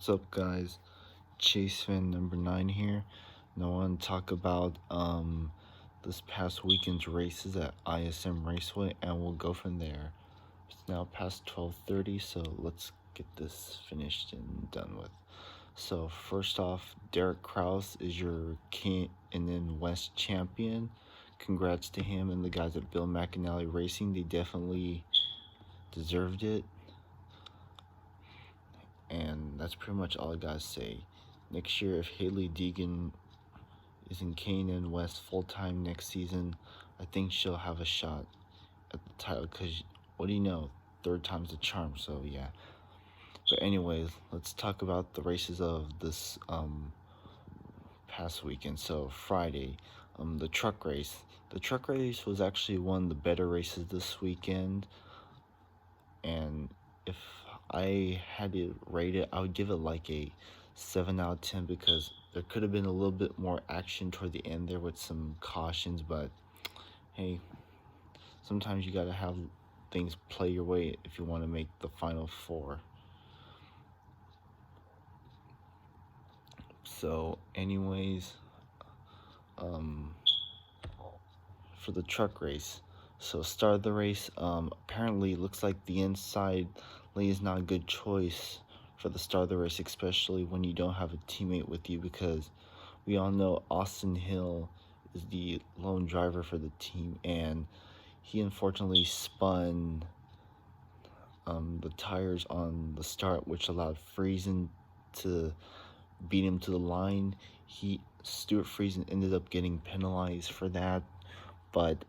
What's up, guys? Chase fan number 9 here. And I want to talk about this past weekend's races at ISM Raceway, and we'll go from there. It's now past 12:30, so let's get this finished and done with. So first off, Derek Kraus is your King and then West champion. Congrats to him and the guys at Bill McAnally Racing. They definitely deserved it. And that's pretty much all I gotta say. Next year, if Haley Deegan is in K&N West full-time next season, I think she'll have a shot at the title, because what do you know, third time's the charm. So yeah, but anyways, let's talk about the races of this past weekend. So Friday, the truck race was actually one of the better races this weekend, and if I had to rate it, I would give it like a 7 out of 10, because there could have been a little bit more action toward the end there with some cautions, but hey, sometimes you gotta have things play your way if you want to make the final four. So anyways, for the truck race, so start of the race, apparently looks like the inside lane is not a good choice for the start of the race, especially when you don't have a teammate with you, because we all know Austin Hill is the lone driver for the team, and he unfortunately spun the tires on the start, which allowed Friesen to beat him to the line. Stuart Friesen ended up getting penalized for that, but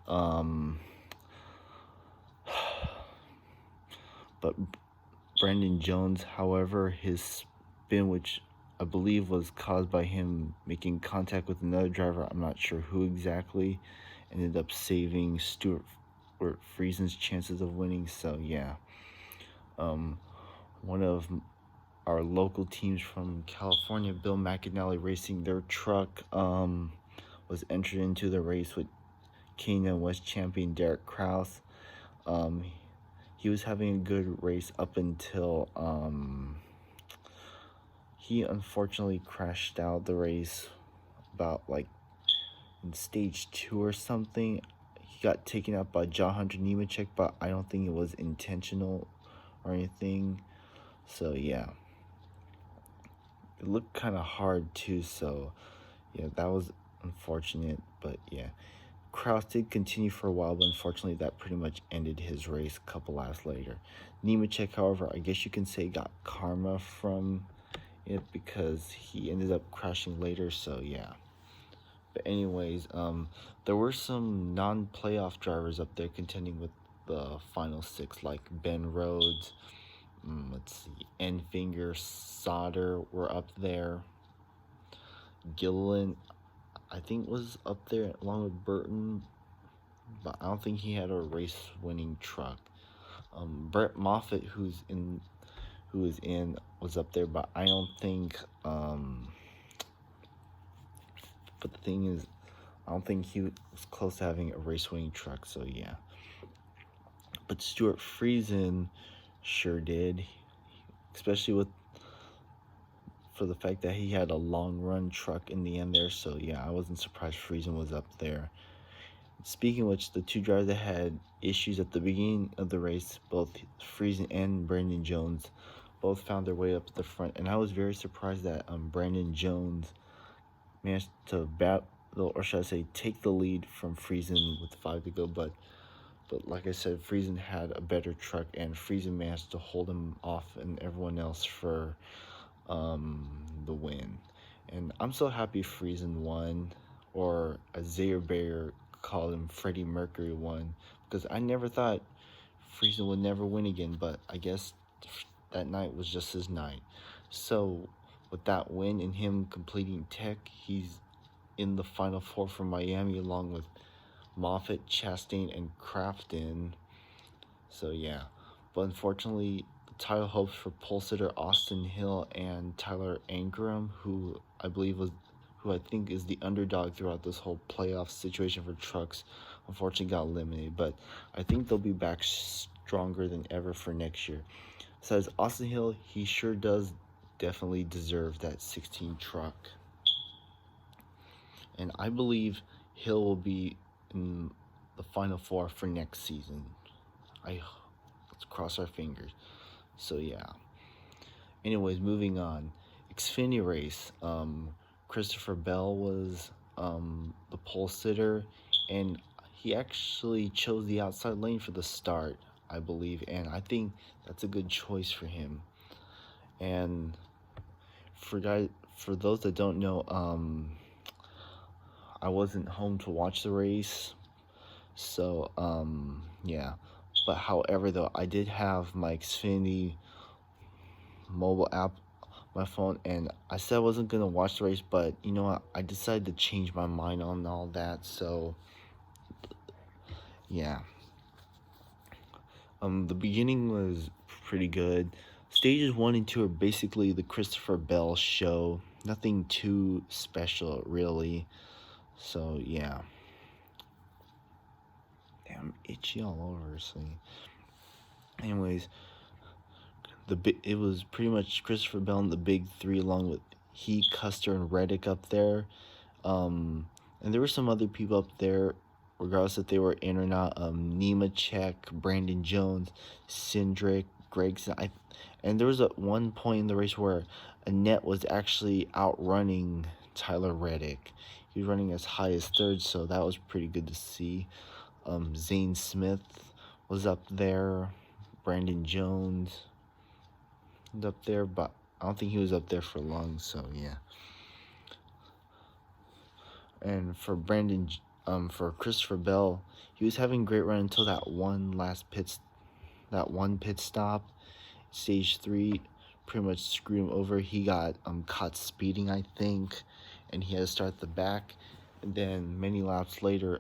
Brandon Jones, however, his spin, which I believe was caused by him making contact with another driver, I'm not sure who exactly, ended up saving Stuart Friesen's chances of winning. So yeah, one of our local teams from California, Bill McAnally Racing, their truck was entered into the race with K&N West champion Derek Kraus. He was having a good race up until he unfortunately crashed out the race about like in stage 2 or something. He got taken out by John Hunter Nemechek, but I don't think it was intentional or anything. So yeah, it looked kind of hard too, so yeah, that was unfortunate. But yeah, Kraus did continue for a while, but unfortunately that pretty much ended his race a couple laps later. Nemechek, however, I guess you can say got karma from it, because he ended up crashing later. So yeah, but anyways, there were some non-playoff drivers up there contending with the final 6, like Ben Rhodes, let's see, Enfinger, Sauter were up there. Gilliland, I think, was up there along with Burton, but I don't think he had a race-winning truck. Brett Moffitt, was up there, but I don't think. But the thing is, I don't think he was close to having a race-winning truck. So yeah. But Stuart Friesen sure did, especially for the fact that he had a long-run truck in the end there. So yeah, I wasn't surprised Friesen was up there. Speaking of which, the two drivers that had issues at the beginning of the race, both Friesen and Brandon Jones, both found their way up to the front, and I was very surprised that Brandon Jones managed to battle, or should I say, take the lead from Friesen with 5 to go. But like I said, Friesen had a better truck, and Friesen managed to hold him off and everyone else for the win. And I'm so happy Friesen won, or as Zaire Bayer called him, Freddie Mercury won, because I never thought Friesen would never win again, but I guess that night was just his night. So with that win and him completing tech, he's in the final 4 for Miami, along with Moffitt, Chastain, and Crafton. So yeah, but unfortunately, the title hopes for pole sitter Austin Hill and Tyler Ankrum, who I think is the underdog throughout this whole playoff situation for trucks, unfortunately got eliminated. But I think they'll be back stronger than ever for next year. Besides Austin Hill, he sure does definitely deserved that 16 truck. And I believe Hill will be in the Final Four for next season. Let's cross our fingers. So yeah. Anyways, moving on. Xfinity race. Christopher Bell was the pole sitter, and he actually chose the outside lane for the start, I believe, and I think that's a good choice for him. And for those that don't know, I wasn't home to watch the race, so yeah. But however, though, I did have my Xfinity mobile app my phone, and I said I wasn't gonna watch the race, but you know what, I decided to change my mind on all that. So yeah, the beginning was pretty good. Stages 1 and 2 are basically the Christopher Bell show, nothing too special really. So yeah, damn, itchy all over. So anyways, it was pretty much Christopher Bell and the big three, along with Heath, Custer, and Reddick up there. And there were some other people up there, regardless if they were in or not. Nemechek, Brandon Jones, Cindric, Gregson. And there was at one point in the race where Annett was actually outrunning Tyler Reddick. He was running as high as third, so that was pretty good to see. Zane Smith was up there. Brandon Jones was up there, but I don't think he was up there for long, so yeah. And for for Christopher Bell, he was having a great run until that one pit stop, stage 3, pretty much screwed him over. He got caught speeding, I think, and he had to start the back. And then many laps later,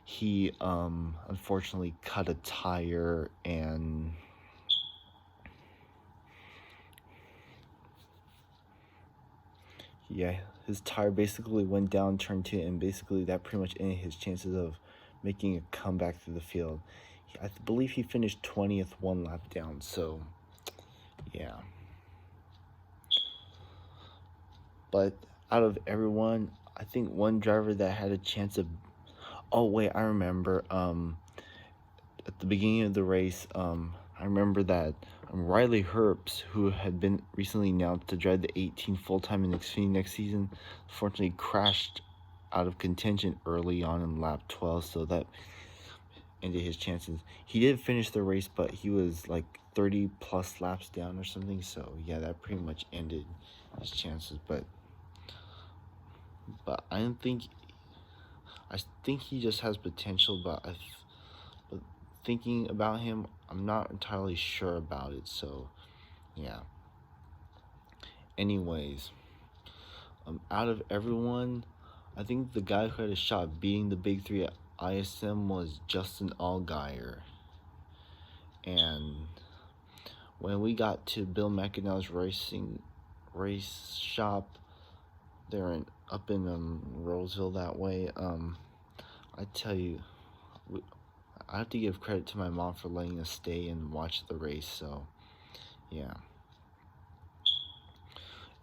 he unfortunately cut a tire, and yeah, his tire basically went down turn 2, and basically that pretty much ended his chances of making a comeback through the field. I believe he finished 20th one lap down, so yeah. But out of everyone, I think one driver that had a chance of... Oh wait, I remember. At the beginning of the race, I remember that Riley Herbst, who had been recently announced to drive the 18 full-time in Xfinity next season, fortunately crashed out of contention early on in lap 12, so that ended his chances. He did finish the race, but he was like 30 plus laps down or something, so yeah, that pretty much ended his chances. But I don't think... I think he just has potential, but thinking about him, I'm not entirely sure about it, so yeah. Anyways, out of everyone, I think the guy who had a shot beating the big three at ISM was Justin Allgaier. And when we got to Bill McAnally's race shop there up in Roseville that way, I tell you, I have to give credit to my mom for letting us stay and watch the race, so yeah.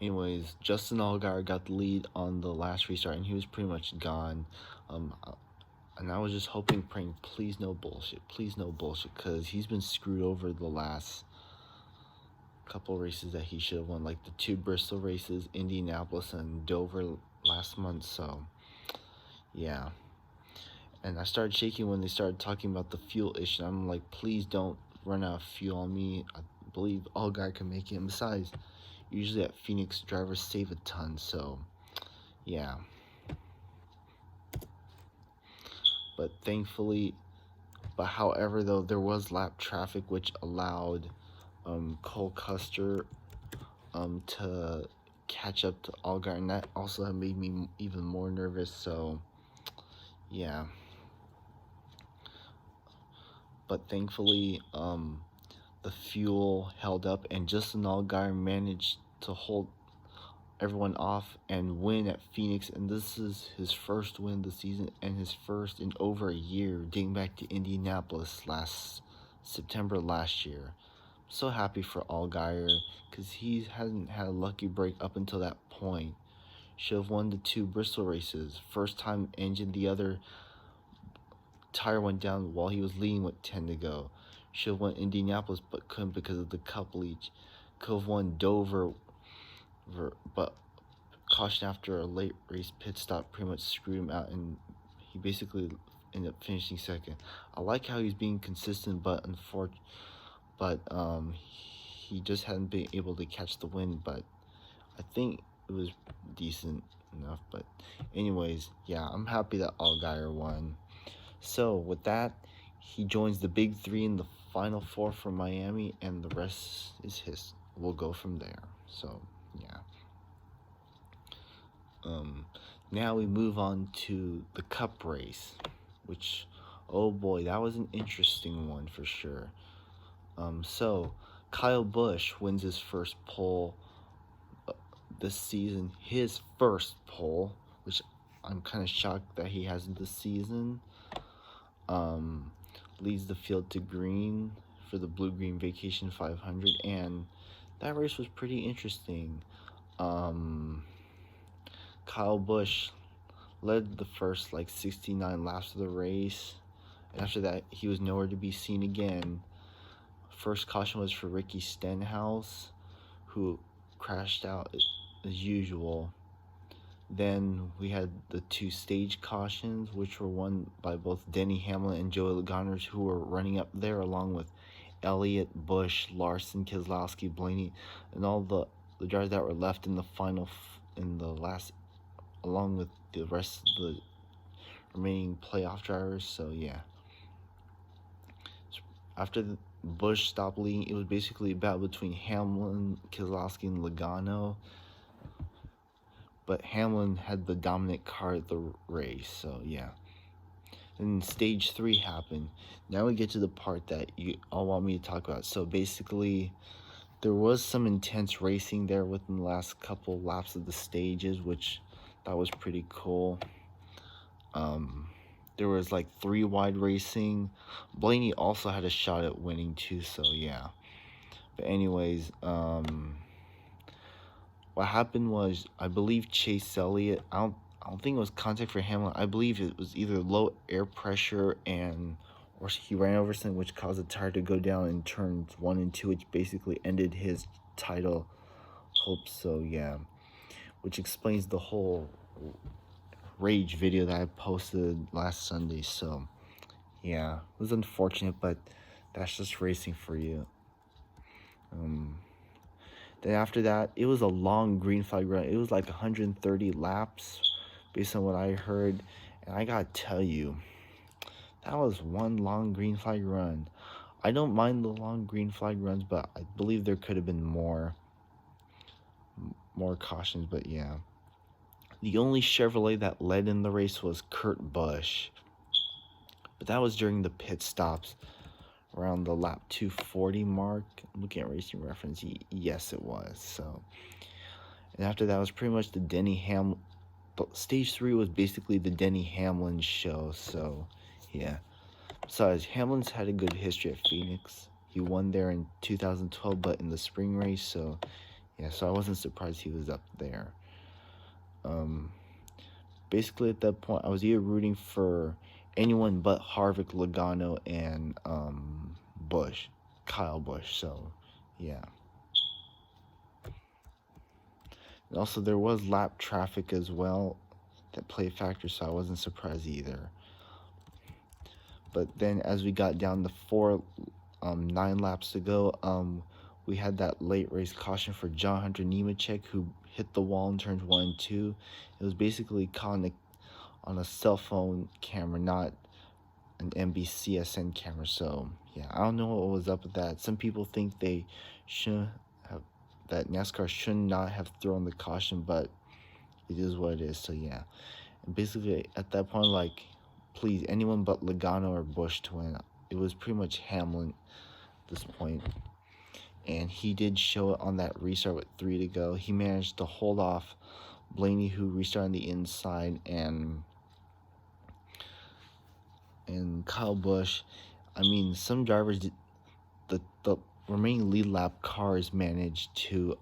Anyways, Justin Allgaier got the lead on the last restart, and he was pretty much gone. And I was just hoping, praying, please no bullshit, because he's been screwed over the last couple races that he should have won, like the 2 Bristol races, Indianapolis and Dover last month, so yeah. And I started shaking when they started talking about the fuel issue. I'm like, please don't run out of fuel on me. I believe Allgaier can make it. And besides, usually at Phoenix, drivers save a ton, so yeah. But however, though, there was lap traffic, which allowed Cole Custer to catch up to Allgaier, and that also made me even more nervous, so yeah. But thankfully, the fuel held up, and Justin Allgaier managed to hold everyone off and win at Phoenix. And this is his first win this season, and his first in over a year, dating back to Indianapolis last September last year. so happy for Allgaier because he hasn't had a lucky break up until that point. Should have won the 2 Bristol races. First time engine, the other tire went down while he was leading with 10 to go. Should have won Indianapolis but couldn't because of the cup leach. Could have won Dover, but caution after a late race pit stop pretty much screwed him out, and he basically ended up finishing second. I like how he's being consistent, but he just hadn't been able to catch the win. But I think it was decent enough. But anyways, yeah, I'm happy that Allgaier won. So with that, he joins the big 3 in the final 4 for Miami, and the rest is his. We'll go from there. So yeah. Now we move on to the Cup race, which, oh boy, that was an interesting one for sure. So Kyle Busch wins his first pole this season, his first pole, which I'm kind of shocked that he hasn't this season. Leads the field to green for the Blue Green Vacation 500, and that race was pretty interesting. Kyle Busch led the first 69 laps of the race, and after that he was nowhere to be seen again. First caution was for Ricky Stenhouse, who crashed out as usual. Then we had the 2 stage cautions, which were won by both Denny Hamlin and Joey Logano, who were running up there along with Elliott, Busch, Larson, Keselowski, Blaney, and all the drivers that were left in the final, along with the rest of the remaining playoff drivers. So yeah, after Busch stopped leading, it was basically a battle between Hamlin, Keselowski, and Logano. But Hamlin had the dominant car at the race, so yeah. And stage 3 happened. Now we get to the part that you all want me to talk about. So basically, there was some intense racing there within the last couple laps of the stages, which that was pretty cool. There was 3 wide racing. Blaney also had a shot at winning too, so yeah. But anyways, what happened was, I believe Chase Elliott, I don't think it was contact for Hamlin. I believe it was either low air pressure or he ran over something which caused the tire to go down in turns 1 and 2, which basically ended his title hopes. So yeah, which explains the whole rage video that I posted last Sunday. So yeah, it was unfortunate, but that's just racing for you. Then after that, it was a long green flag run. It was 130 laps based on what I heard. And I gotta tell you, that was one long green flag run. I don't mind the long green flag runs, but I believe there could have been more cautions. But yeah, the only Chevrolet that led in the race was Kurt Busch. But that was during the pit stops around the lap 240 mark. I'm looking at Racing Reference. Yes, it was. So, and after that was pretty much the Denny Hamlin. Stage 3 was basically the Denny Hamlin show. So, yeah. Besides, Hamlin's had a good history at Phoenix. He won there in 2012, but in the spring race. So, yeah. So I wasn't surprised he was up there. Basically at that point, I was either rooting for anyone but Harvick, Logano, and Kyle Busch. So yeah. And also there was lap traffic as well that played a factor, so I wasn't surprised either. But then as we got down to 9 laps to go, we had that late race caution for John Hunter Nemechek, who hit the wall in turns 1 and 2. It was basically caught on a cell phone camera, not an NBCSN camera. So yeah, I don't know what was up with that. Some people think they should have, that NASCAR should not have thrown the caution, but it is what it is. So yeah, and basically at that point, please, anyone but Logano or Busch to win. It was pretty much Hamlin at this point. And he did show it on that restart with 3 to go. He managed to hold off Blaney, who restarted on the inside, and Kyle Busch. I mean, some drivers did, the remaining lead lap cars managed to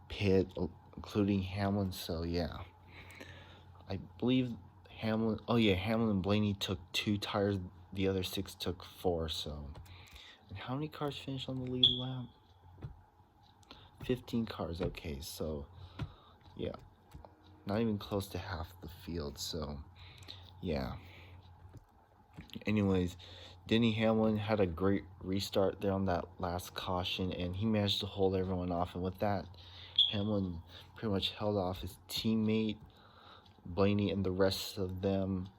pit, including Hamlin. So yeah, I believe Hamlin. Oh yeah, Hamlin and Blaney took 2 tires. The other 6 took 4. So, and how many cars finished on the lead lap? 15 cars. Okay, so yeah, not even close to half the field. So yeah. Anyways, Denny Hamlin had a great restart there on that last caution, and he managed to hold everyone off. And with that, Hamlin pretty much held off his teammate Blaney and the rest of them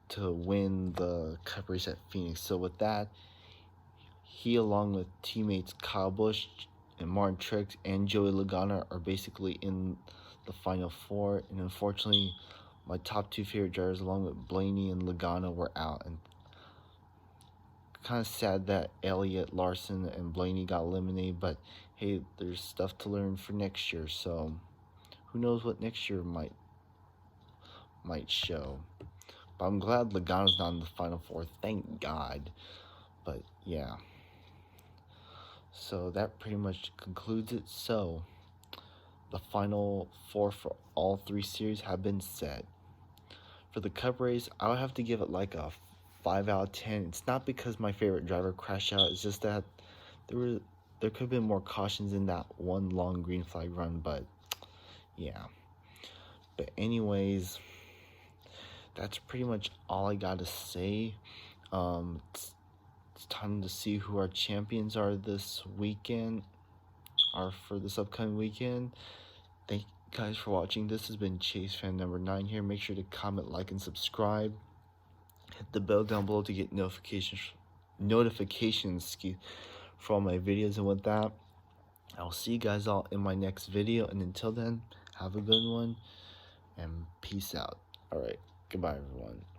to win the Cup race at Phoenix. So with that, he, along with teammates Kyle Busch and Martin Truex and Joey Logano, are basically in the Final Four. And unfortunately, my top 2 favorite drivers, along with Blaney and Logano, were out. And kind of sad that Elliott, Larson, and Blaney got eliminated. But hey, there's stuff to learn for next year. So who knows what next year might show. But I'm glad Logano's not in the Final Four. Thank God. But yeah. So that pretty much concludes it. So the Final Four for all 3 series have been set. For the Cup race, I would have to give it like a 5 out of 10. It's not because my favorite driver crashed out. It's just that there could have been more cautions in that one long green flag run. But yeah. But anyways, that's pretty much all I got to say. It's time to see who our champions are this weekend, or for this upcoming weekend. Thank you guys for watching. This has been Chase Fan number 9 here. Make sure to comment, like, and subscribe. Hit the bell down below to get notifications for all my videos. And with that, I'll see you guys all in my next video. And until then, have a good one and peace out. Alright, goodbye everyone.